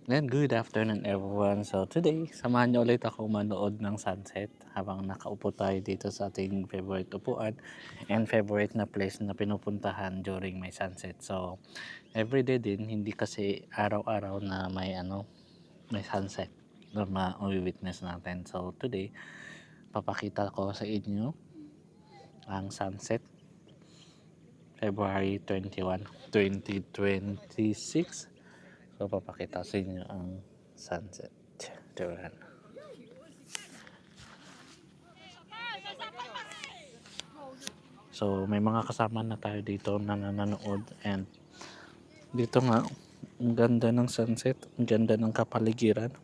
And good afternoon everyone. So today, samahan niyo ulit ako manood ng sunset habang nakaupo tayo dito sa ating favorite upuan and favorite na place na pinupuntahan during may sunset. So everyday din, hindi kasi araw-araw na may sunset na ma-witness natin. So today, papakita ko sa inyo ang sunset February 21, 2026. So papakita sa inyo ang sunset. Diba? So may mga kasama na tayo dito na nanonood and dito nga ang ganda ng sunset, ang ganda ng kapaligiran.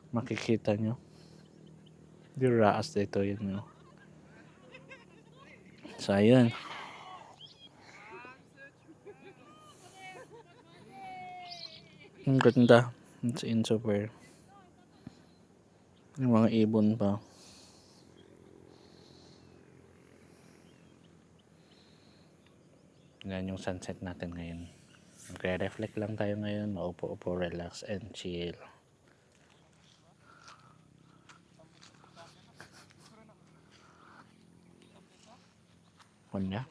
Makikita nyo. Yung raas dito yun. No? So ayun. Ang ganda. It's in super. Yung mga ibon pa. Yan yung sunset natin ngayon. Magre-reflect lang tayo ngayon. Maupo-upo, relax and chill. Kunya.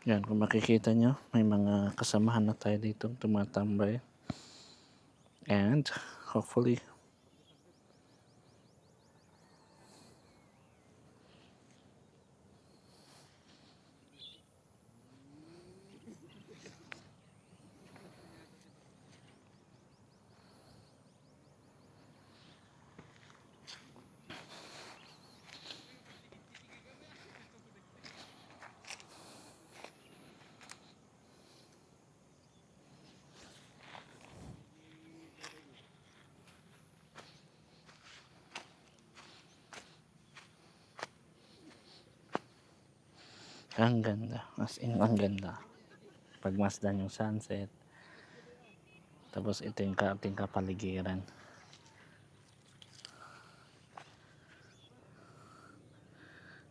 Yan, kung makikita nyo, may mga kasamahan na tayo dito tumatambay. And hopefully, ang ganda. As in, ang ganda. Pagmasdan yung sunset. Tapos ito yung ating kapaligiran.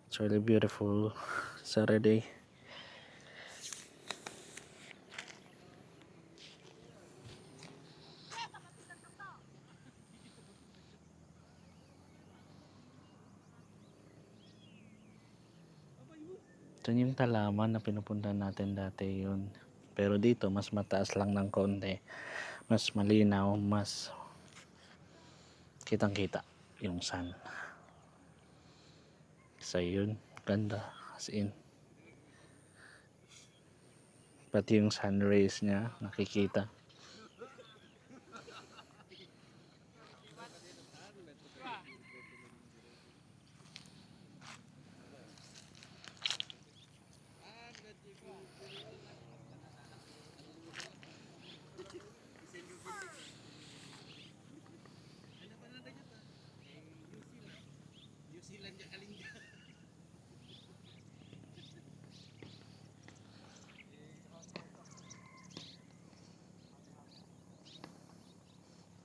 It's really beautiful Saturday. Ito yung talaman na pinupunta natin dati yun. Pero dito, mas mataas lang ng konti. Mas malinaw, mas kitang-kita yung sun. So yun, ganda. As in, pati yung sun rays niya, nakikita.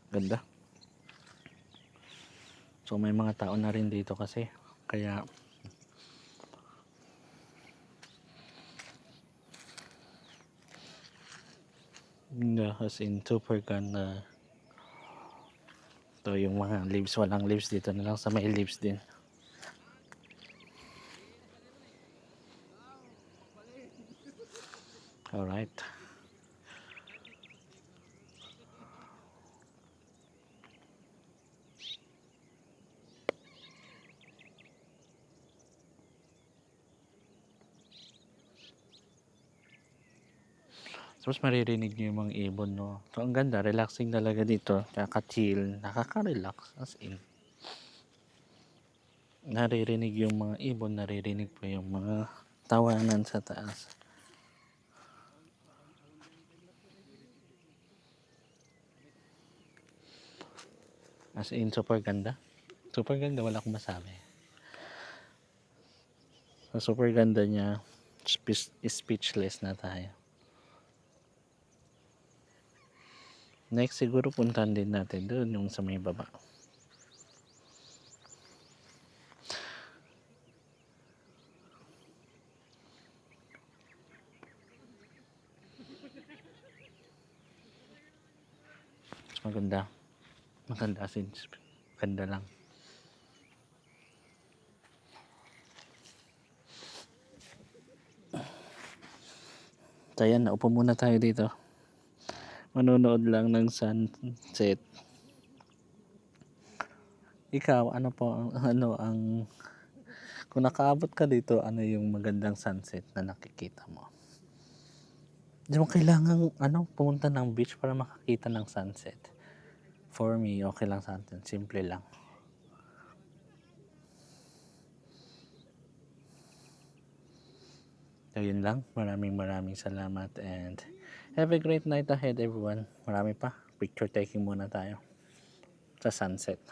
Ganda. So may mga tao na rin dito kasi. Kaya as in super ganda. Ito yung mga leaves, walang leaves dito na lang sa may leaves din. Alright. Tapos maririnig nyo yung mga ibon, no? So, ang ganda, relaxing talaga dito. Nakaka-chill, nakaka-relax, as in. Naririnig yung mga ibon, naririnig pa yung mga tawanan sa taas. As in, super ganda. Super ganda, wala akong masabi. Sa super ganda niya, speechless na tayo. Next siguro puntahan din natin doon yung sa may baba. Mas maganda. Maganda since ganda lang. So ayan, naupo muna tayo dito. Manonood lang ng sunset. Ikaw, ano po ang kung nakaabot ka dito, ano yung magandang sunset na nakikita mo? Di mo kailangan pumunta ng beach para makakita ng sunset. For me, okay lang sa atin. Simple lang. So yun lang. Maraming salamat and have a great night ahead everyone. Marami pa. Picture taking muna tayo sa sunset.